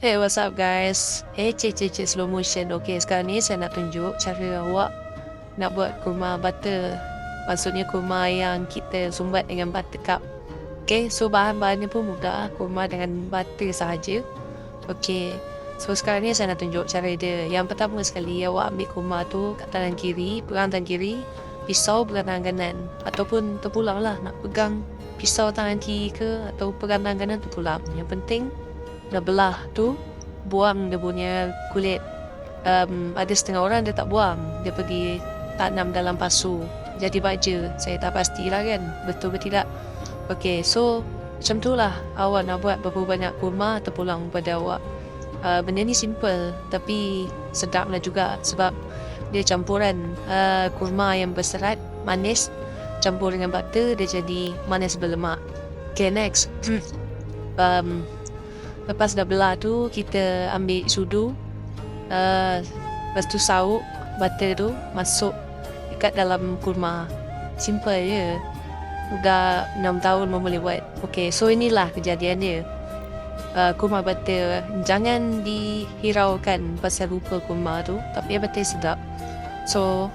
Hey, what's up guys? Cik slow motion. Okay, sekarang ni saya nak tunjuk cara awak nak buat kurma butter. Maksudnya kurma yang kita sumbat dengan butter cup. Okay, so bahan-bahannya pun mudah. Kurma dengan butter sahaja. Okay, so sekarang ni saya nak tunjuk cara dia. Yang pertama sekali, awak ambil kurma tu kat tangan kiri, pegang tangan kiri, pisau pegang tangan kanan. Ataupun terpulang lah, nak pegang pisau tangan kiri ke atau pegang tangan kanan terpulang. Yang penting dah belah tu, buang dia punya kulit. Ada setengah orang dia tak buang, dia pergi tanam dalam pasu jadi baja. Saya tak pastilah kan betul ke tidak. Okay, so macam tu lah awak nak buat berapa banyak kurma terpulang pada awak. Benda ni simple tapi sedap lah juga sebab dia campuran kurma yang berserat manis campur dengan butter, dia jadi manis berlemak. Okay, next. Lepas dah belah tu, kita ambil sudu. Lepas tu sauk butter tu masuk dekat dalam kurma. Simple je. Dah 6 tahun boleh buat. Okay, so inilah kejadian dia. Kurma butter, jangan dihiraukan pasal rupa kurma tu, tapi butter sedap. So